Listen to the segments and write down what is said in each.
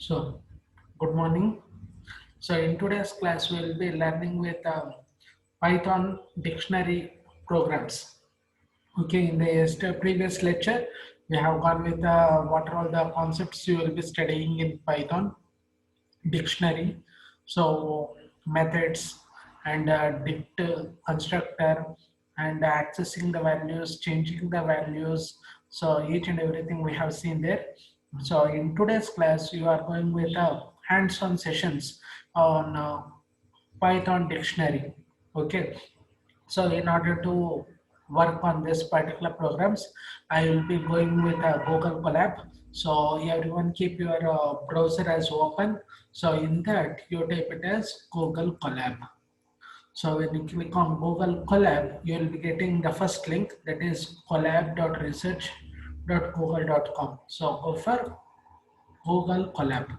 So, good morning. So, in today's class, we will be learning with Python dictionary programs. Okay, in the previous lecture, we have gone with what are all the concepts you will be studying in Python dictionary. So, methods and dict constructor and accessing the values, changing the values. So, each and everything we have seen there. So, in today's class, you are going with hands-on sessions on Python dictionary. Okay, so in order to work on this particular programs, I will be going with Google Colab. So everyone keep your browser as open. So in that you type it as Google Colab. So when you click on Google Colab, you will be getting the first link, that is collab.research.google.com. So go for Google Colab.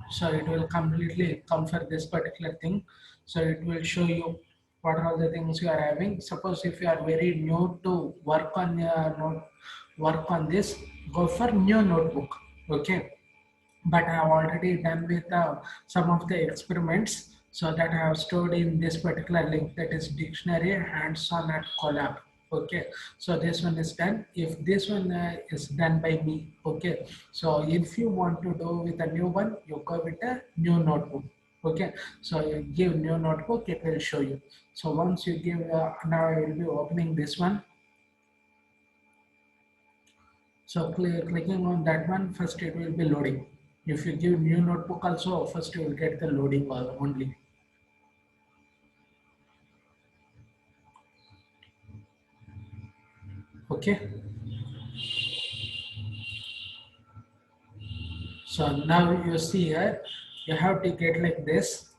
So it will completely come for this particular thing. So it will show you what are all the things you are having. Suppose if you are very new to work on your work on this, go for new notebook. Okay, but I have already done with some of the experiments, so that I have stored in this particular link, that is dictionary hands-on at Colab. Okay, so this one is done. If this one is done by me, okay, so if you want to do with a new one, you go with a new notebook. Okay, so you give new notebook, it will show you. So once you give, now I will be opening this one. So clicking on that one, first it will be loading. If you give new notebook also, first you will get the loading only. Okay. So now you see here, you have to get like this.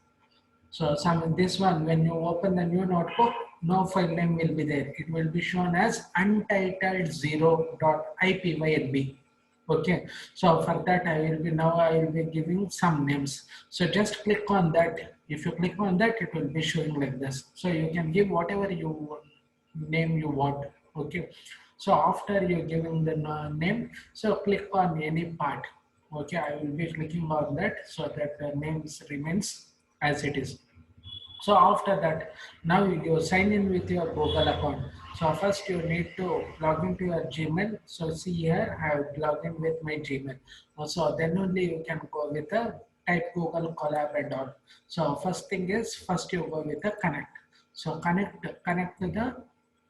So some this one, when you open the new notebook, no file name will be there. It will be shown as untitled 0.ipynb. Okay. So for that I will be giving some names. So just click on that. If you click on that, it will be showing like this. So you can give whatever you name you want. Okay. So after you're giving the name, so click on any part. Okay, I will be clicking on that so that the names remains as it is. So after that, now you sign in with your Google account. So first you need to log into your Gmail. So see here, I have logged in with my Gmail. So then only you can go with the type Google Colab and all. So first thing is, first you go with the connect. So connect to the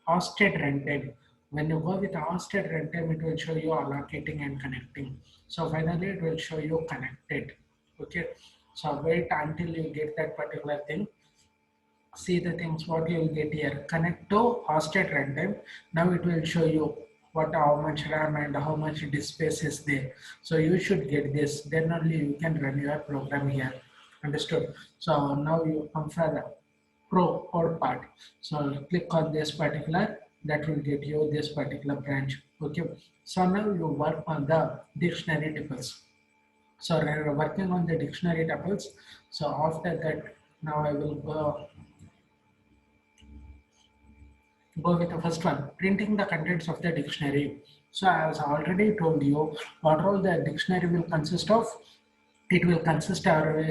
hosted runtime. When you go with hosted runtime, it will show you allocating and connecting. So finally it will show you connected. Okay. So wait until you get that particular thing. See the things what you will get here. Connect to hosted runtime. Now it will show you what how much RAM and how much disk space is there. So you should get this. Then only you can run your program here. Understood? So now you come for the pro or part. So click on this particular. That will get you this particular branch. Okay. So now you work on the dictionary tuples. So we're working on the dictionary tuples. So after that, now I will go with the first one, printing the contents of the dictionary. So as I already told you, what all the dictionary will consist of, it will consist of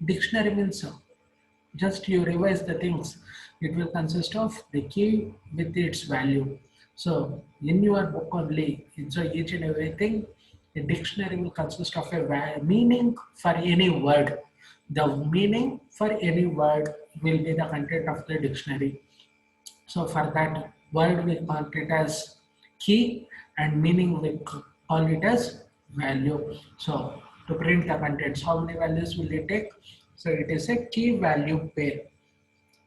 dictionary means just you revise the things. It will consist of the key with its value. So in your book only, so each and everything, the dictionary will consist of a meaning for any word. The meaning for any word will be the content of the dictionary. So for that word we call it as key and meaning we call it as value. So to print the contents, how many values will it take? So it is a key value pair.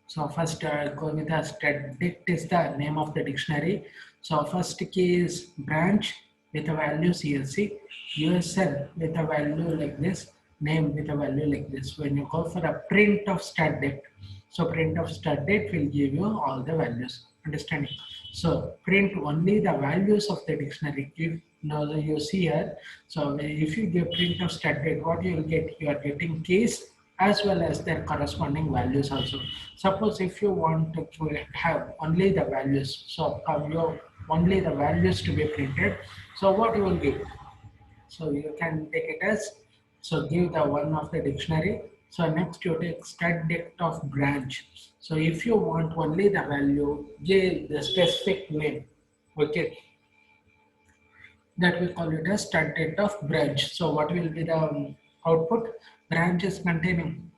So first go with the dict is the name of the dictionary. So first key is branch with a value CLC, USL with a value like this, name with a value like this. When you go for a print of start date, so print of start date will give you all the values. Understanding? So print only the values of the dictionary. If now you see here, so if you give print of start date, what you will get? You are getting keys as well as their corresponding values also. Suppose if you want to have only the values, so you only the values to be printed. So what you will give? So you can take it as, so give the one of the dictionary. So next you take stud dect of branch. So if you want only the value, give the specific name. Okay, that we call it as stud dect of branch. So what will be the output? Branch is containing.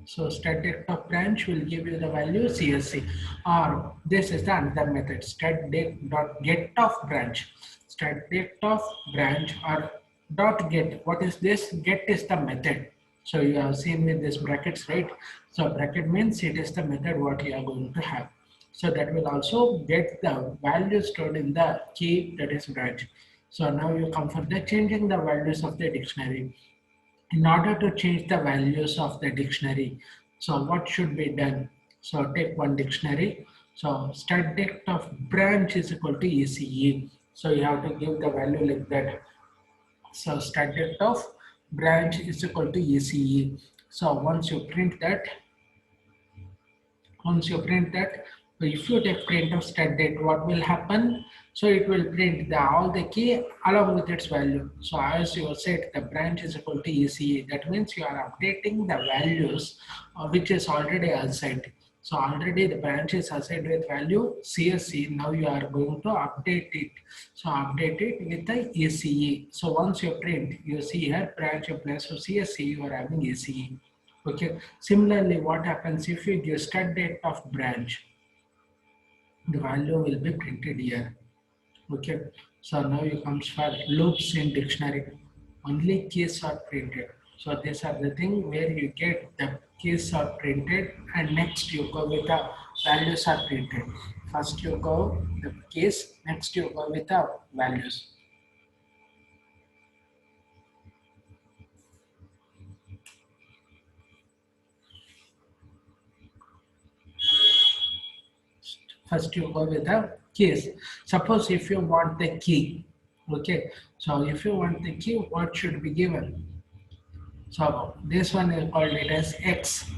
So stud dect of branch will give you the value CSC, or this is the another method, stud dect dot get of branch. Stud dect of branch or dot get. What is this? Get is the method. So you have seen with this brackets, right? So bracket means it is the method what you are going to have. So that will also get the value stored in the key, that is branch. So now you come for the changing the values of the dictionary. In order to change the values of the dictionary, so what should be done? So take one dictionary. So stud dect of branch is equal to ECE. So you have to give the value like that. So stud dect of branch is equal to ECE. So once you print that, if you take print of stud date, what will happen? So it will print all the key along with its value. So as you said, the branch is equal to ECE. That means you are updating the values which is already assigned. So already the branch is assigned with value CSC. Now you are going to update it. So update it with the ECE. So once you print, you see here branch in place of CSC, you are having ECE. Okay. Similarly, what happens if you give stud date of branch, the value will be printed here. Okay. So now you comes for loops in dictionary. Only keys are printed. So these are the thing where you get the keys are printed, and next you go with the values are printed. First you go the keys, next you go with the values. First you go with the keys. Suppose if you want the key, okay, so if you want the key, what should be given? So this one is called it as X.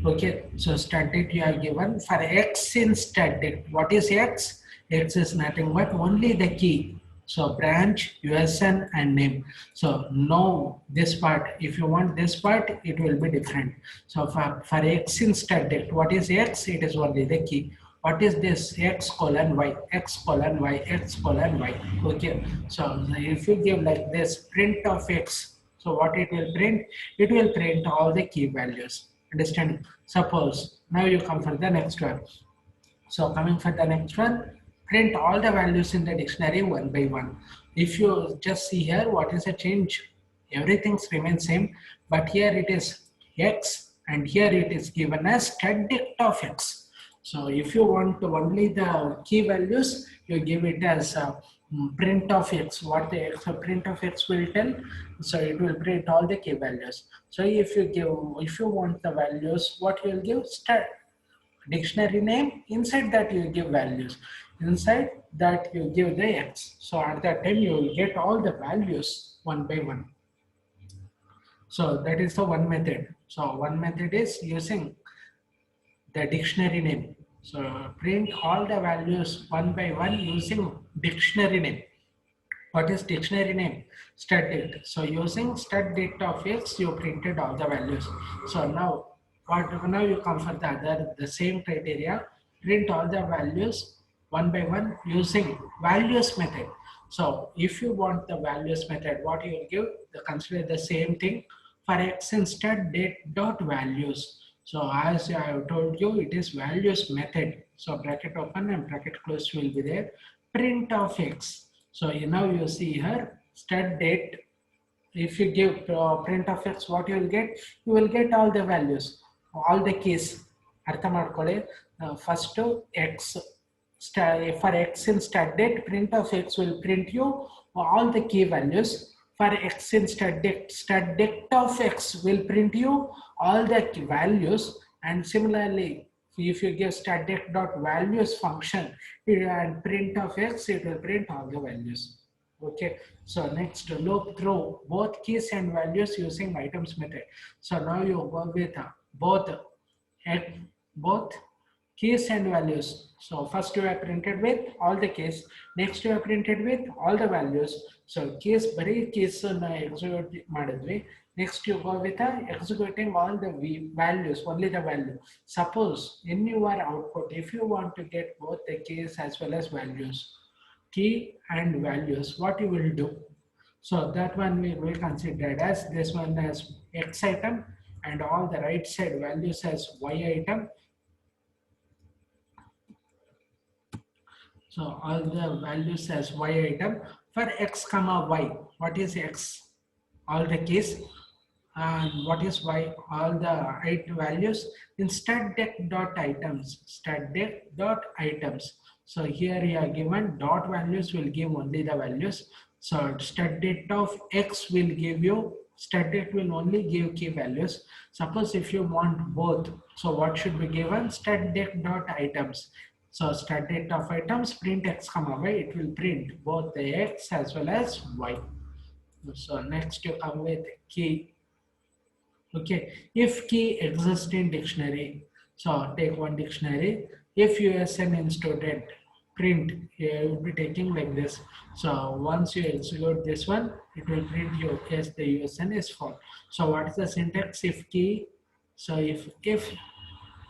Okay, so static you are given for X in static. What is X? X is nothing but only the key. So branch, USN and name. So no, this part, if you want this part, it will be different. So for X in static, what is X? It is only the key. What is this? X colon Y, X colon Y, X colon Y. Okay, so if you give like this, print of X, so what it will print? It will print all the key values. Understand? Suppose now you come for the next one. So coming for the next one, print all the values in the dictionary one by one. If you just see here, what is the change? Everything remains same, but here it is X and here it is given as stud dect of X. So if you want only the key values, you give it as print of X. What the print of X will tell? So it will print all the key values. So if you want the values, what you will give? Stud dictionary name, inside that you give values, inside that you give the X. So at that time you will get all the values one by one. So that is the one method. So one method is using the dictionary name. So print all the values one by one using dictionary name. What is dictionary name? Stud date. So using stud date of X, you printed all the values. So now you come for the same criteria, print all the values one by one using values method. So if you want the values method, what you will give? Consider the same thing for X instead date dot values. So as I have told you, it is values method. So bracket open and bracket close will be there. Print of X. So now you see here stud date. If you give print of X, what you will get? You will get all the values, all the keys. ಅರ್ಥ ಮಾಡ್ಕೊಳ್ಳಿ. First X for X in stud date, print of X will print you all the key values. For X in stud date of X will print you all the values, and similarly if you give static dot values function and print of X, it will print all the values. Okay, so next loop through both keys and values using items method. So now you go with both keys and values. So first you have printed with all the keys, next you have printed with all the values. So keys bari keys na execute madidvi. Next you go with executing all the values, only the value. Suppose in your output, if you want to get both the keys as well as values, key and values, what you will do? So that one we will consider as this one as X item and all the right side values as Y item. So all the values as Y item for X comma Y. What is X? All the keys. And what is Y? All the values in stdec dot items. Stdec dot items. So here you are given dot values will give only the values. So stdec of X will give you, stdec will only give key values. Suppose if you want both, so what should be given? Stdec dot items. So start date of items print X comma Y, it will print both the X as well as Y. So next you come with key. Okay, if key exists in dictionary, so take one dictionary. If USN in student, print, you will be taking like this. So once you execute this one, it will print you, yes, the USN is full. So what is the syntax? If key, so if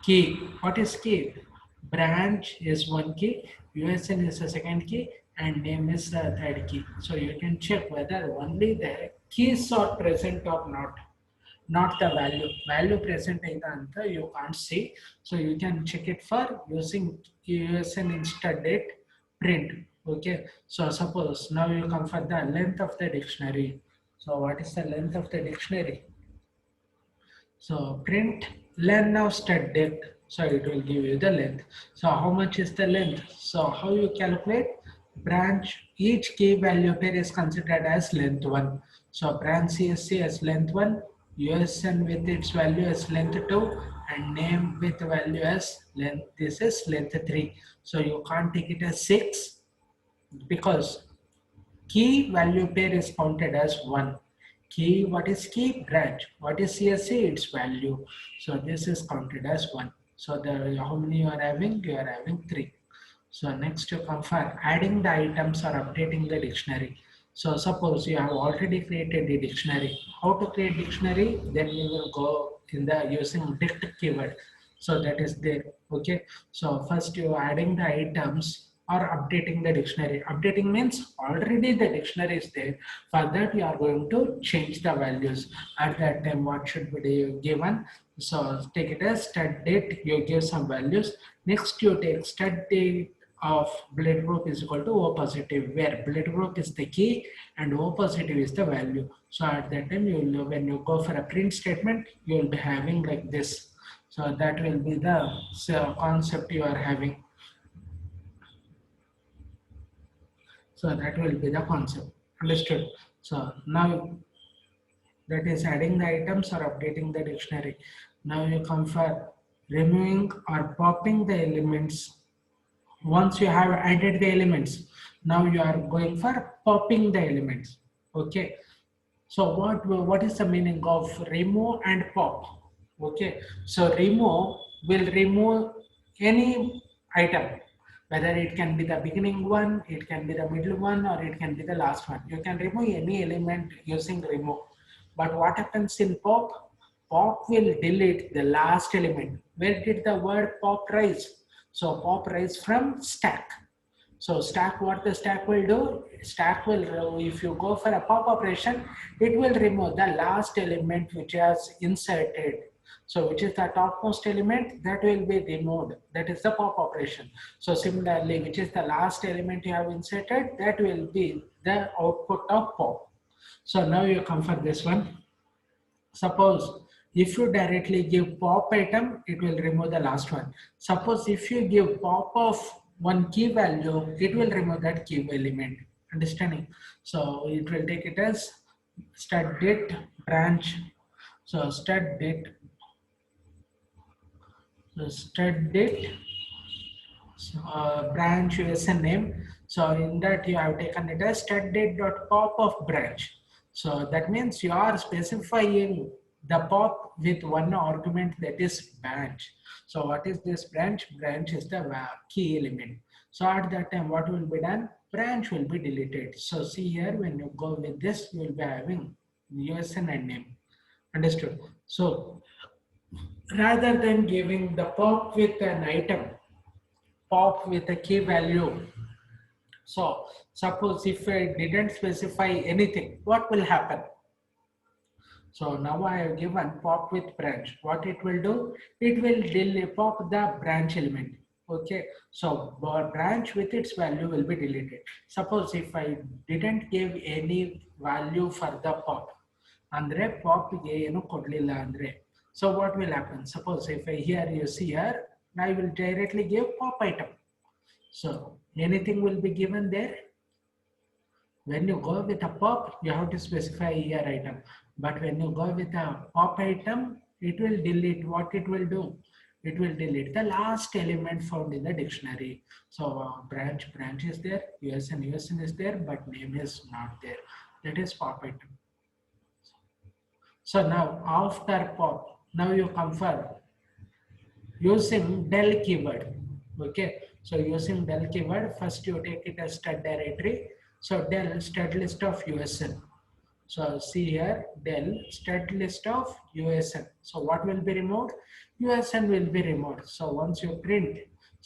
key, what is key? Branch is one key, USN is the second key, and name is the third key. So you can check whether only the keys are present or not the value. Value present either you can't see. So you can check it for using USN instead date print. Okay. So suppose now you come for the length of the dictionary. So what is the length of the dictionary? So print len of stud depth. So it will give you the length. So how much is the length? So how you calculate? Branch, each key value pair is considered as length 1. So branch CSC as length 1, USN with its value as length 2, and name with value as length, this is length 3. So you can't take it as 6 because key value pair is counted as 1. Key, what is key? Branch. What is CSC? Its value. So this is counted as 1. So the how many you are having? You are having 3. So next you come for adding the items or updating the dictionary. So suppose you have already created the dictionary. How to create dictionary? Then you will go in the using dict keyword. So that is there. Okay. So first you are adding the items or updating the dictionary. Updating means already the dictionary is there. For that you are going to change the values. At that time what should be given? So take it as stud date, you give some values. Next you take stud date of blood group is equal to O positive, where blood group is the key and O positive is the value. So at that time you will, when you go for a print statement, you will be having like this. So that will be the concept you are having. So that will be the concept. Understood? So now that is adding the items or updating the dictionary. Now you come for removing or popping the elements. Once you have added the elements, now you are going for popping the elements. Okay. So what is the meaning of remove and pop? Okay. So remove will remove any item, whether it can be the beginning one, it can be the middle one, or it can be the last one. You can remove any element using remove. But what happens in pop? Pop will delete the last element. Where did the word pop rise? So pop rise from stack. So stack, what the stack will do? Stack will, if you go for a pop operation, it will remove the last element which has inserted. So which is the topmost element that will be removed. That is the pop operation. So similarly, which is the last element you have inserted, that will be the output of pop. So now you come for this one. Suppose if you directly give pop item, it will remove the last one. Suppose if you give pop of one key value, it will remove that key element. Understanding? So it will take it as start date branch. So start date. So start date branch USN name. So in that you have taken it as start date dot pop of branch. So that means you are specifying the pop with one argument, that is branch. So what is this branch? Branch is the key element. So at that time, what will be done? Branch will be deleted. So see here, when you go with this, you will be having USN and name. Understood? So rather than giving the pop with an item, pop with a key value. So suppose if I didn't specify anything, what will happen? So now I have given pop with branch. What it will do? It will delete pop the branch element. Okay. So branch with its value will be deleted. Suppose if I didn't give any value for the pop, andre pop ಗೆ ಏನು ಕೊಡ್ಲಿಲ್ಲ andre. So what will happen? Suppose if I here you see here, I will directly give pop item. So anything will be given there. When you go with a pop, you have to specify year item. But when you go with a pop item, it will delete. What it will do? It will delete the last element found in the dictionary. So branch is there, USN is there, but name is not there. That is pop item. So now after pop, now you come for using del keyword. Okay, so using del keyword, first you take it as stud directory. So del stud list of USN. So see here, del stud list of USN. So what will be removed? USN will be removed. So once you print,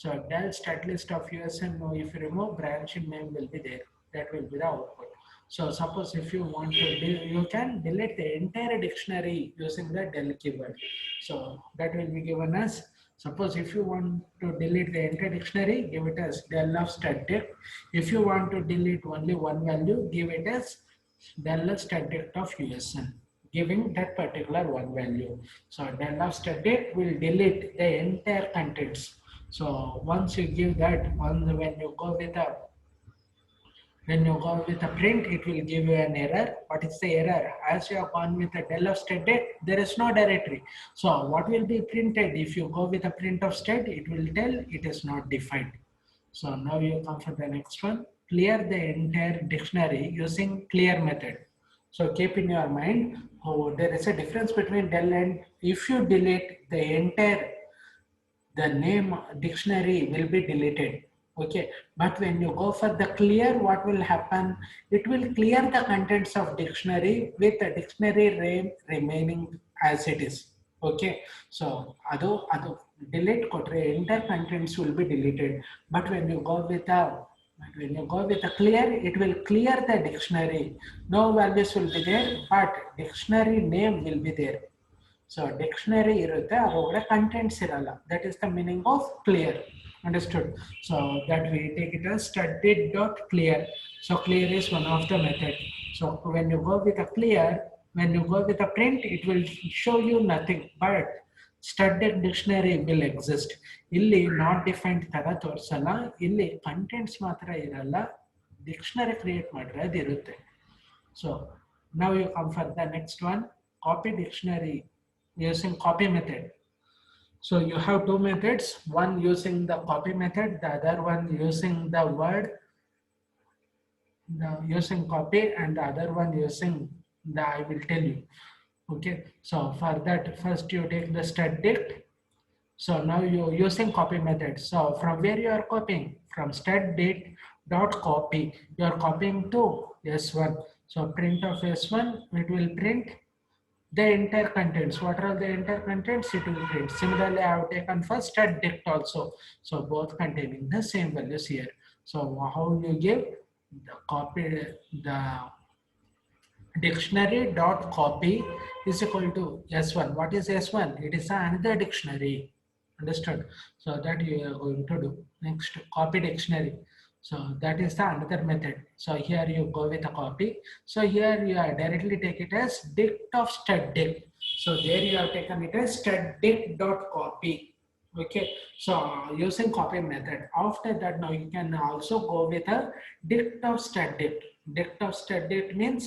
so del stud list of USN, now if you remove, branch name will be there. That will be the output. So suppose if you want to, you can delete the entire dictionary using the del keyword. So that will be given as, suppose if you want to delete the entire dictionary, give it as del of stud-dict. If you want to delete only one value, give it as del of stud-dict of USN, giving that particular one value. So del of stud-dict will delete the entire contents. So once you give that, when you go with a print, it will give you an error. What is the error? As you have gone with a del of stud-dict, there is no directory. So what will be printed? If you go with a print of stud, it will tell it is not defined. So now you come for the next one. Clear the entire dictionary using clear method. So keep in your mind, there is a difference between del and if you delete the entire, the name dictionary will be deleted. Okay, but when you go for the clear, what will happen? It will clear the contents of dictionary with the dictionary remaining as it is. Okay, so ado delete kotre entire contents will be deleted. But when you go with a clear, it will clear the dictionary. No values will be there, but dictionary name will be there. So dictionary irutte, adogade contents iralla. That is the meaning of clear. Understood? So that we take it as studied.clear. So clear is one of the method. So when you go with a clear, when you go with a print, it will show you nothing, but studied dictionary will exist. Illi not defined ತರ ತೋರಿಸಲ್ಲ, ಇಲ್ಲಿ contents ಮಾತ್ರ ಇರಲ್ಲ, dictionary create ಮಾಡಿದ್ರೆ ಅದು ಇರುತ್ತೆ. So now you come for the next one, copy dictionary using copy method. So you have two methods, one using the copy method, the other one using the word, using copy, and the other one using the, I will tell you. Okay, so for that, first you take the stud-dict. So now you're using copy method. So from where you are copying? From stud-dict.copy. You are copying to S1. So print of S1, it will print the entire contents. What are the entire contents? It will print. Similarly, I have taken for stud-dict also. So both containing the same values here. So how you give the copy, the dictionary.copy is equal to S1. What is S1? It is another dictionary. Understood? So that you are going to do. Next, copy dictionary. So that is the another method. So here you go with a copy. So here you are directly take it as dict of stud-dict. So there you have taken it as stud-dict.copy. Okay, so using copy method. After that, now you can also go with a dict of stud-dict. Dict of stud-dict means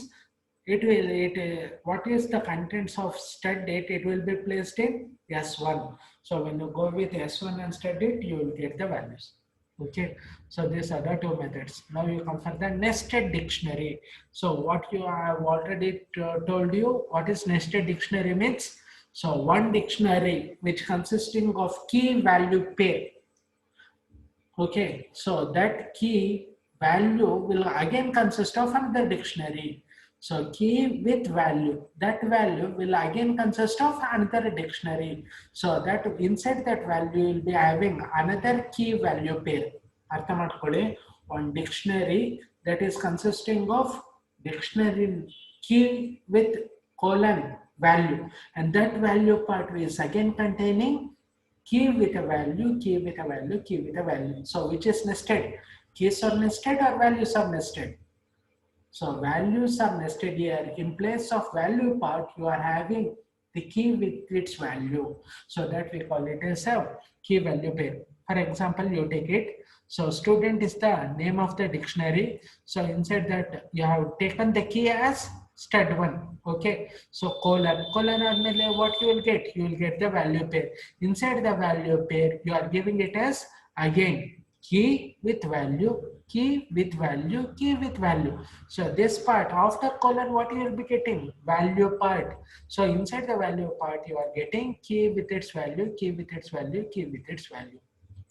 what is the contents of stud-dict? It will be placed in S1. So when you go with S1 and stud-dict, you will get the values. Okay, so these are the two methods. Now you come for the nested dictionary. So what you have already told you, what is nested dictionary means? So one dictionary which consisting of key value pair. Okay, so that key value will again consist of another dictionary. So key with value, that value will again consist of another dictionary. So that inside that value will be having another key value pair. ಅರ್ಥ ಮಾಡ್ಕೊಳ್ಳಿ, one dictionary that is consisting of dictionary key with colon value, and that value part is again containing key with a value, key with a value, key with a value. So which is nested? Keys are nested or values are nested? So values are nested here. In place of value part, you are having the key with its value. So that we call it as a key value pair. For example, you take it. So student is the name of the dictionary. So inside that you have taken the key as stud1. Okay. So colon admele what you will get? You will get the value pair. Inside the value pair, you are giving it as again key with value, key with value, key with value. So this part after colon, what you will be getting? Value part. So inside the value part, you are getting key with its value, key with its value, key with its value.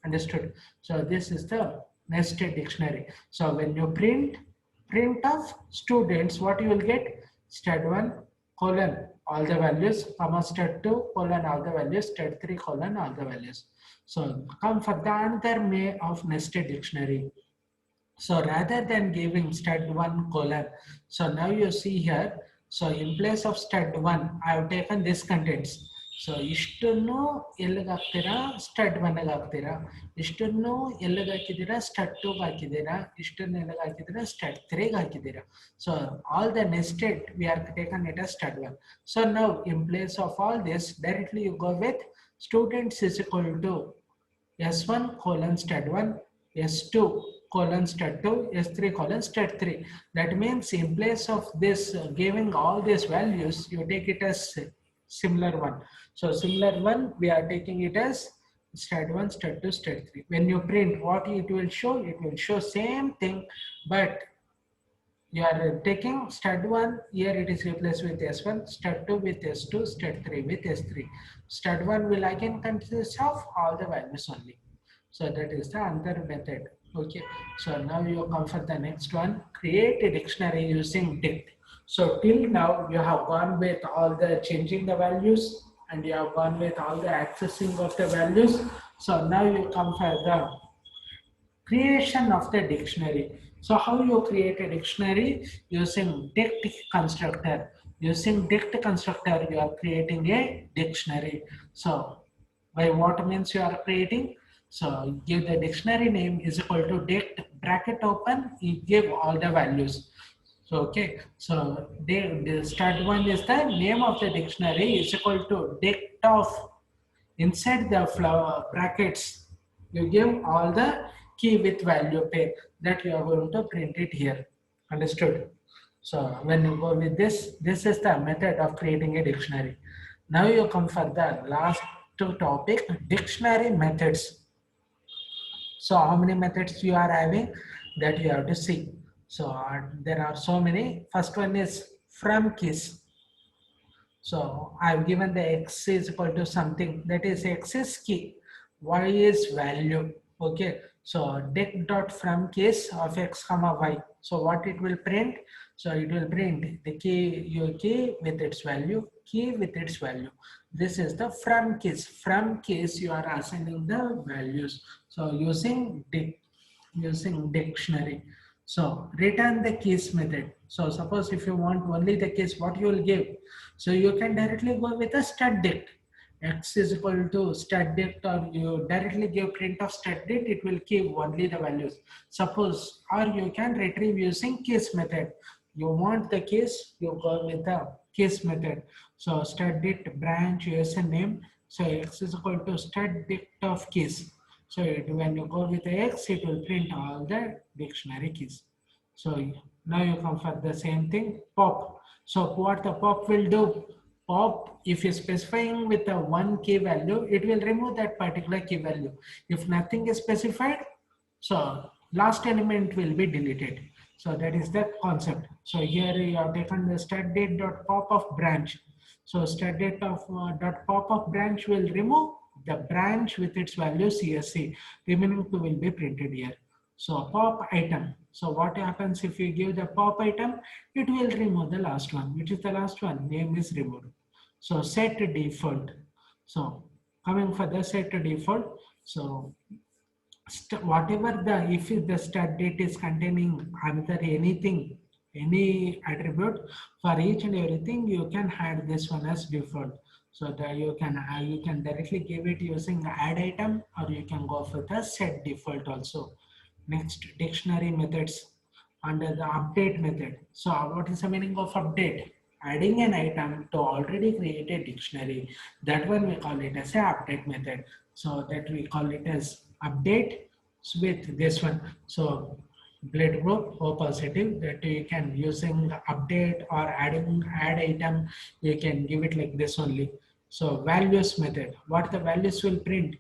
Understood? So this is the nested dictionary. So when you print of students, what you will get? Stud1 colon all the values, comma stud2 colon all the values, stud3 colon all the values. So come for the another way of nested dictionary. So rather than giving stud1 colon, so now you see here, so in place of stud1, I have taken this contents. So ಇಷ್ಟನ್ನು ಎಲ್ಲಿಗೆ ಹಾಕ್ತೀರಾ stud1 ಗೆ ಹಾಕ್ತೀರಾ, ಇಷ್ಟನ್ನು ಎಲ್ಲಿಗೆ ಹಾಕಿದ್ದೀರಾ stud2 ಗೆ ಹಾಕಿದ್ದೀರಾ, ಇಷ್ಟನ್ನು ಎಲ್ಲಿಗೆ ಹಾಕಿದ್ದೀರಾ stud3 ಗೆ ಹಾಕಿದ್ದೀರಾ. So all the nested we are taken it as stud1. So now in place of all this, directly you go with students is equal to S1 colon stud1, S2 colon stud2, S3 colon stud3. That means in place of this giving all these values, you take it as similar one. So similar one, we are taking it as stud1, stud2, stud3. When you print, what it will show? It will show same thing, but you are taking stud1, here it is replaced with S1, stud2 with S2, stud3 with S3. Stud1 will again consist of all the values only. So that is the other method. Okay, so now you come for the next one, create a dictionary using dict. So till now you have gone with all the changing the values and you have gone with all the accessing of the values. So now you come for the creation of the dictionary. So how you create a dictionary? Using dict constructor. Using dict constructor, you are creating a dictionary. So by what means you are creating? So give the dictionary name is equal to dict, bracket open, you give all the values. So okay, so the start one is the name of the dictionary is equal to dict of, inside the brackets you give all the key with value pair that you are going to print it here. Understood? So when you go with this, this is the method of creating a dictionary. Now you come for the last topic, dictionary methods. So how many methods you are having, that you have to see. So there are so many. First one is from keys. So I've given the x is equal to something, that is x is key, y is value. Okay, so dict dot from keys of x comma y. So what it will print? So it will print the key, your key with its value, key with its value. This is the from keys. From keys you are assigning the values. So using dictionary. So return the keys method. So suppose if you want only the keys, what you will give? So you can directly go with a stud dict. X is equal to stud dict, or you directly give print of stud dict, it will give only the values. Suppose, or you can retrieve using keys method. You want the keys, you go with the keys method. So stud dict branch USN name. So X is equal to stud dict of keys. So when you go with the X, it will print all the dictionary keys. So now you come for the same thing, pop. So what the pop will do? Pop, if you specifying with the one key value, it will remove that particular key value. If nothing is specified, So last element will be deleted. So that is the concept. So here you have taken the start date dot pop of branch. So start date of dot pop of branch will remove the branch with its value CSC. Remaining two will be printed here. So pop item. So what happens if you give the pop item? It will remove the last one. Which is the last one? Name is removed. So set default. So coming for the set default. So whatever the if the start date is containing another anything, any attribute, for each and everything you can add this one as default. So that you can directly give it using add item, or you can go for the set default also. Next, dictionary methods under the update method. So what is the meaning of update? Adding an item to already created dictionary, that one we call it as a update method. So that we call it as update with this one. So blood group O positive, that you can using update or adding add item, you can give it like this only. So values method, what the values will print?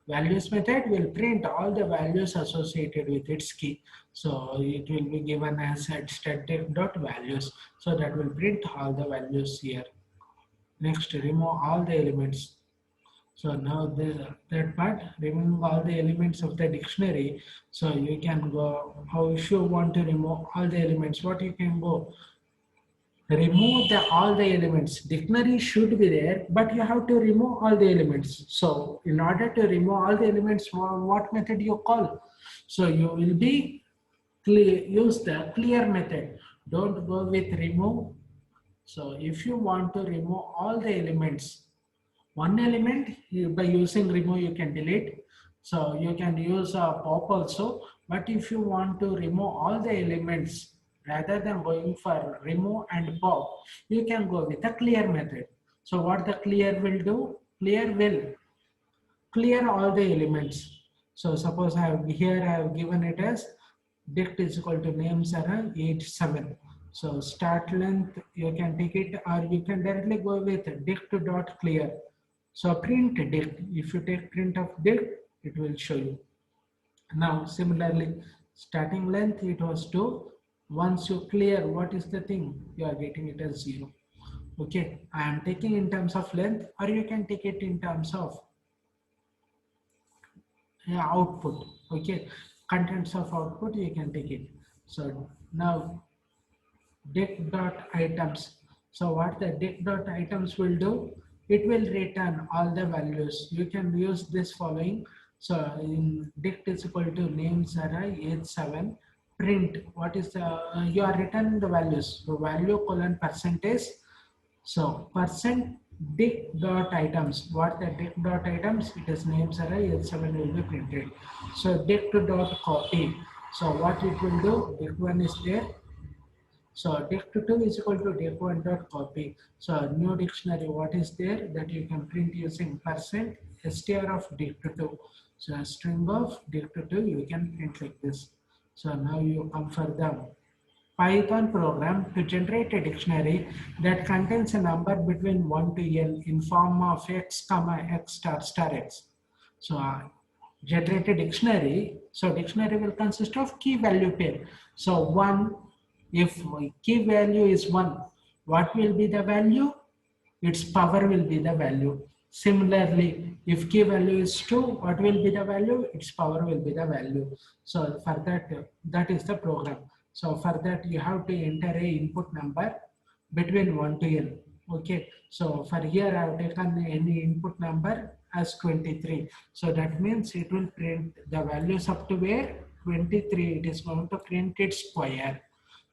Values method will print all the values associated with its key. So it will be given as static dot values. So that will print all the values here. Next, remove all the elements. So now the third part, removing all the elements of the dictionary. So you can go, how if you want to remove all the elements, what you can go, remove all the elements. Dictionary should be there, but you have to remove all the elements. So in order to remove all the elements, what method you call? So you will be use the clear method. Don't go with remove. So if you want to remove all the elements, one element by using remove you can delete. So you can use a pop also, but if you want to remove all the elements rather than going for remove and pop, you can go with a clear method. So what the clear will do? Clear will clear all the elements. So suppose I have here I have given it as dict is equal to names array 87. So start length you can take it, or you can directly go with dict dot clear. So print dict. If you take print of dict, it will show you. Now similarly, starting length it was 2. Once you clear what is the thing, you are getting it as 0. Okay, I am taking in terms of length, or you can take it in terms of output. Okay, contents of output you can take it. So now dict dot items. So what the dict dot items will do? It will return all the values. You can use this following. So in dict is equal to names array 87 print. What is the you are returning the values? So value colon percentage. So percent dict dot items. What the dict dot items? It is names array 87 will be printed. So dict dot copy. So what it will do? Dict one is there. So dict2 is equal to dict1 dot copy. So new dictionary, what is there that you can print using percent str of dict2. So a string of dict2 you can print like this. So now you come for the Python program to generate a dictionary that contains a number between 1 to n in form of x comma x star x. So generate a dictionary. So dictionary will consist of key value pair. So 1, if key value is 1, what will be the value? Its power will be the value. Similarly, if key value is 2, what will be the value? Its power will be the value. So for that, that is the program. So for that, you have to enter a input number between 1 to n. Okay. So for here, I have taken any input number as 23. So that means it will print the values up to where 23. It is going to print its square.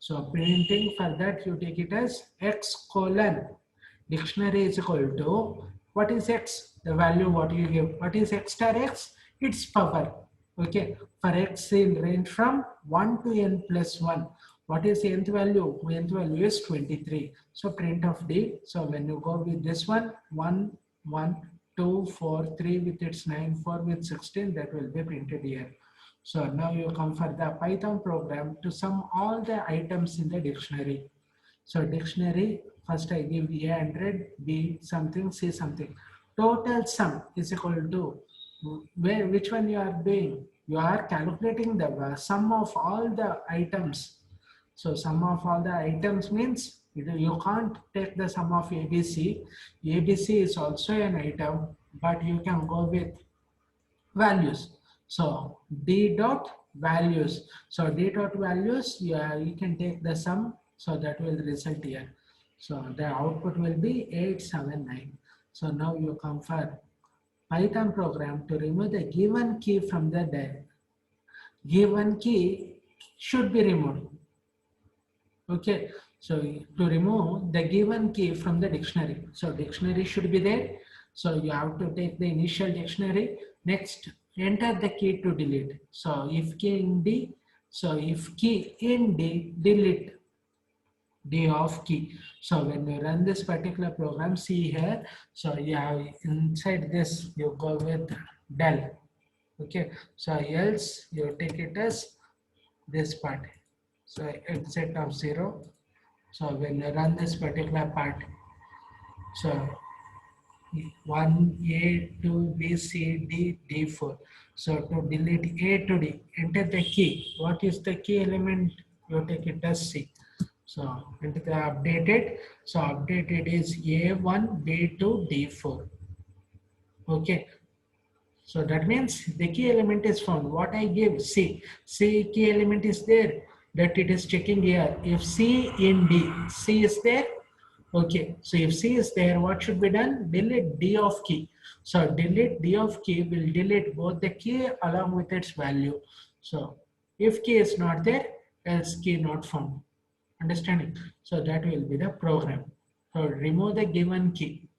So printing for that, you take it as x colon dictionary is equal to what is x? The value what you give. What is x star x? Its power. Okay. For x in range from 1 to n plus 1. What is the nth value? Nth value is 23. So print of d. So when you go with this one, 1, 1, 2, 4, 3 with its 9, 4 with 16, that will be printed here. So now you come for the Python program to sum all the items in the dictionary. So dictionary, first I give A 100, B something, C something. Total sum is equal to, which one you are doing? you are calculating the sum of all the items. So sum of all the items means you can't take the sum of ABC. ABC is also an item, but you can go with values. So D dot values. So D dot values, yeah, you can take the sum. So that will result here. So the output will be 879. So now you come for Python program to remove the given key from the given key should be removed. Okay, so to remove the given key from the dictionary. So dictionary should be there. So you have to take the initial dictionary. Next, enter the key to delete. So if key in D, so if key in D, delete D of key. So when you run this particular program, see here. So you have inside this, you go with del. Okay, so else you take it as this part. So exit of 0. So when you run this particular part, so 1, A, 2, B, C, D, D4. So to delete A to D, enter the key. What is the key element? You take it as C. So enter the updated. So updated is A1, B2, D4. Okay. So that means the key element is found. What I give C, C key element is there, that it is checking here. If C in D, C is there. Okay, so if C is there, what should be done? Delete D of key. So delete D of key will delete both the key along with its value. So if key is not there, else key not found. Understanding? So that will be the program. So remove the given key.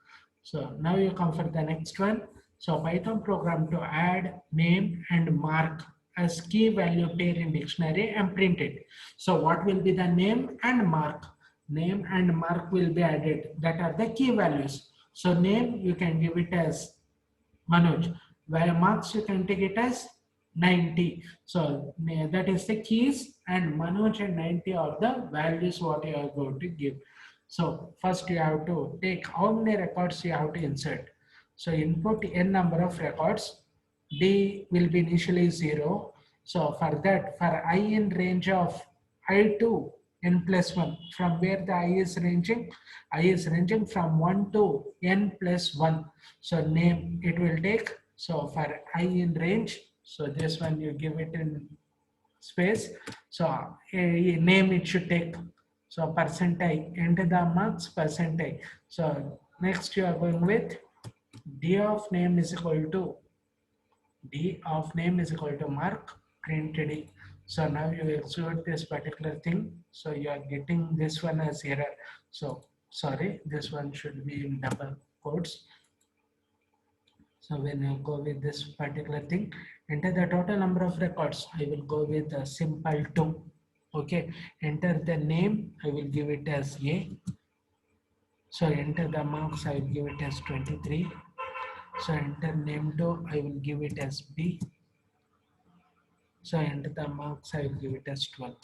So now you come for the next one. So Python program to add name and mark as key value pair in dictionary and print it. So what will be the name and mark? Name and mark will be added. That are the key values. So name you can give it as Manoj. Where marks you can take it as 90. So that is the keys and Manoj and 90 are the values what you are going to give. So first you have to take how many records you have to insert. So input n number of records. D will be initially 0. So for that, for I in range of I to n plus 1, from where the I is ranging? I is ranging from 1 to n plus 1. So name it will take. So for I in range, so this one you give it in space. So a name it should take. So percentile, enter the marks percentile. So next you are going with D of name is equal to D of name is equal to mark printed. So now you execute this particular thing. So you are getting this one as error. So sorry, this one should be in double quotes. So when you go with this particular thing, enter the total number of records. I will go with a simple 2. Okay, enter the name. I will give it as A. So enter the marks. I will give it as 23. So enter name to. I will give it as B. So enter the marks. I will give it as 12.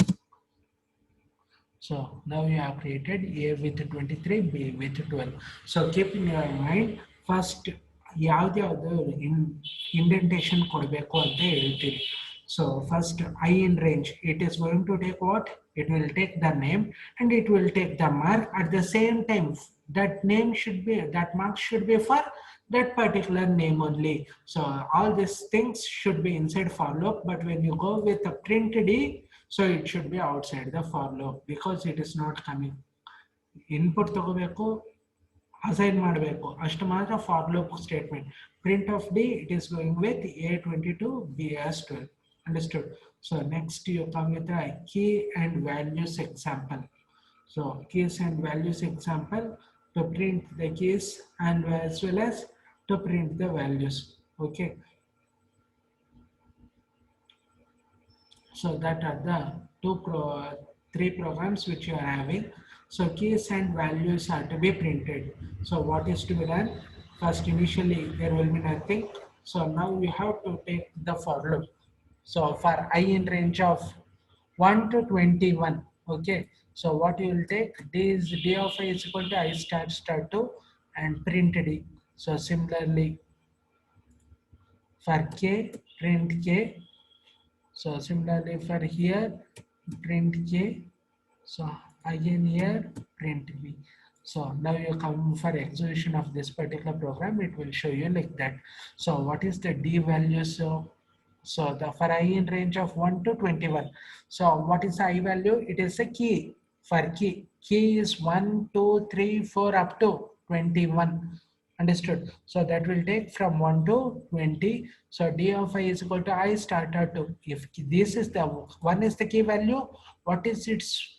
So now you have created A with 23, B with 12. So keep in your mind, first ಯಾವ್ದು indentation ಕೊಡಬೇಕು ಅಂತ ಹೇಳ್ತೀರಿ. So first I in range, it is going to take what? It will take the name and it will take the mark. At the same time, that name should be, that mark should be for that particular name only. So all these things should be inside for loop, but when you go with a print D, so it should be outside the for loop because it is not coming. Input ತಗೋಬೇಕು, assign ಮಾಡಬೇಕು, ಅಷ್ಟು ಮಾತ್ರ for loop statement. Print of D, it is going with A22, B as 12. Understood? So next you come with a key and values example. So keys and values example to print the keys and as well as to print the values. Okay. So that are the three programs which you are having. So keys and values are to be printed. So what is to be done? First, initially there will be nothing. So now you have to take the for loop. So for I in range of 1 to 21. Okay. So what you will take? D is D of I is equal to I start to and print D. So similarly for K, print K. So similarly for here, print K. So again here, print B. So now you come for execution of this particular program, it will show you like that. So what is the D value? So the for I in range of 1 to 21. So what is the I value? It is a key. For key, key is 1, 2, 3, 4 up to 21. Understood? So that will take from 1 to 20. So D of I is equal to I starter 2. If this is the 1 is the key value, what is its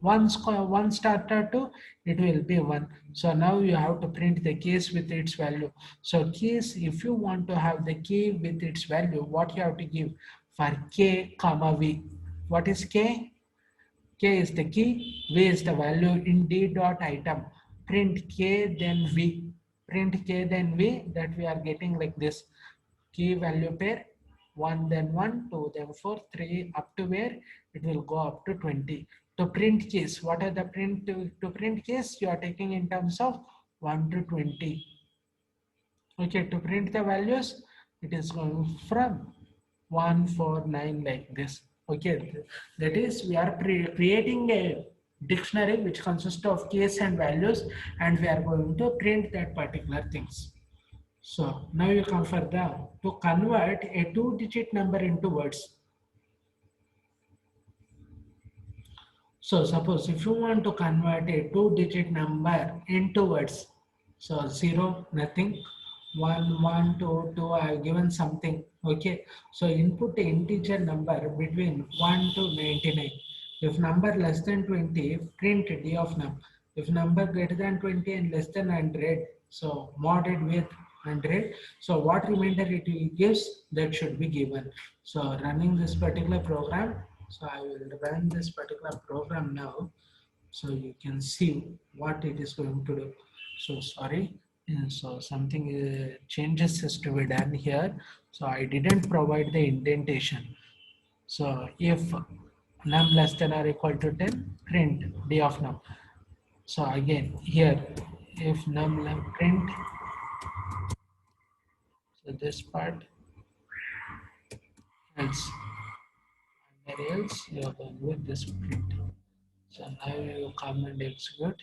one starter to, it will be 1. So now you have to print the keys with its value. So keys, if you want to have the key with its value, what you have to give? For K comma V, what is K? K is the key, V is the value in D dot item. Print K then V, print K then V, that we are getting like this. Key value pair 1 then 1, 2 then 4, 3 up to where it will go up to 20. To print keys, what are the to print keys? You are taking in terms of 1 to 20. Okay, to print the values, it is going from 149 like this. Okay, that is we are creating a dictionary which consists of keys and values, and we are going to print that particular things. So now you come for the to convert a two-digit number into words. So suppose if you want to convert a two-digit number into words, so 0, nothing, 1, 1, 2, 2, I have given something. Okay. So input the integer number between 1 to 99. If number less than 20, print D of num. If number greater than 20 and less than 100, so modded with 100. So what remainder it gives, that should be given. So running this particular program, so I will run this particular program now, so you can see what it is going to do. So sorry, so something changes is to be done here. So I didn't provide the indentation. So if num less than or equal to 10, print D of num. So again here, if num print, so this part else, and else you are going with this print. So now you come and execute.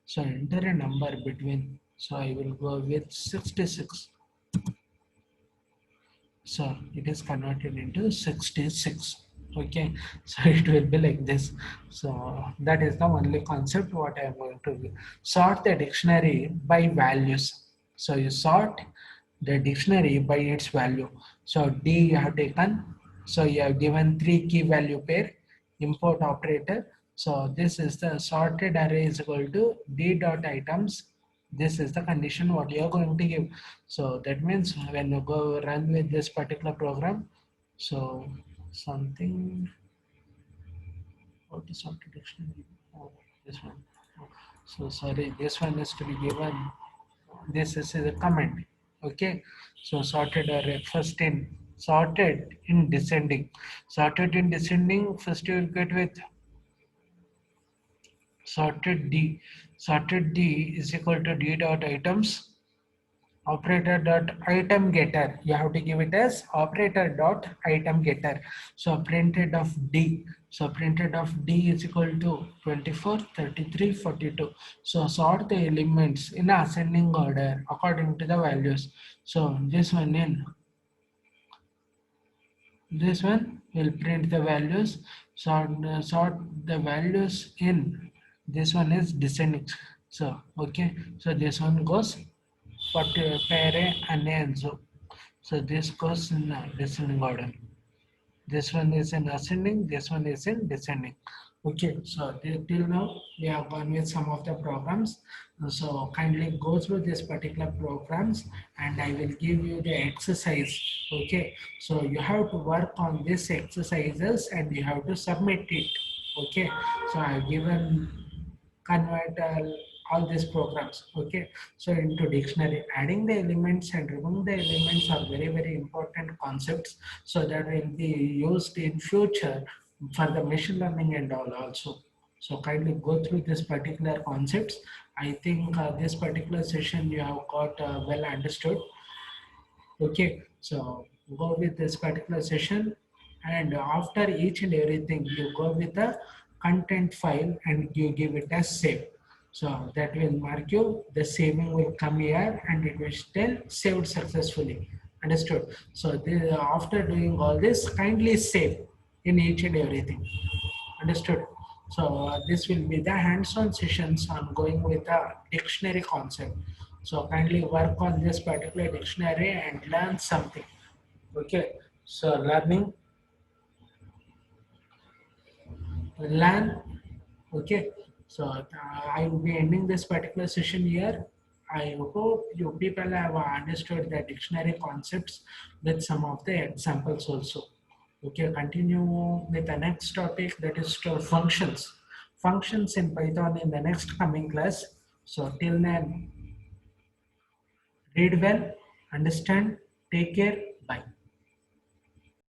So enter a number between. So I will go with 66. So it is converted into 66. Okay, so it will be like this. So that is the only concept what I am going to do. Sort the dictionary by values. So you sort the dictionary by its value. So D you have taken. So you have given 3 key value pair, import operator. So this is the sorted array is equal to D dot items. This is the condition what you are going to give. So that means when you go run with this particular program, so something, what is sorted dictionary? Oh, this one. Oh, so sorry, this one is to be given. This is a comment. Okay, so sorted array first in sorted in descending. Sorted in descending, first you will get with sorted D. Sorted D is equal to D dot items operator dot item getter. You have to give it as operator dot item getter. So printed of D. So printed of D is equal to 24, 33, 42. So sort the elements in ascending order according to the values. So this one will print the values. Sort the values in. This one is descending. So okay. So this one goes pere and enzo. So this goes in descending order. This one is in ascending, this one is in descending. Okay, so till now we have gone with some of the programs. So kindly go through this particular programs and I will give you the exercise. Okay, so you have to work on these exercises and you have to submit it. Okay, so I've given convert all these programs. Okay, so into dictionary, adding the elements and removing the elements are very important concepts, so that will be used in future for the machine learning and all also. So kindly go through this particular concepts. I think this particular session you have got well understood. Okay, so go with this particular session. and after each and everything you go with a content file and you give it as save. So that will mark you, the saving will come here and it will still saved successfully. Understood? So after doing all this, kindly save in each and everything. Understood? So this will be the hands-on sessions on going with a dictionary concept. So kindly work on this particular dictionary and learn something. Okay. So learn. Okay. So I will be ending this particular session here. I hope you people have understood the dictionary concepts with some of the examples also. Okay, continue with the next topic, that is to functions. Functions in Python in the next coming class. So till then, read well, understand, take care.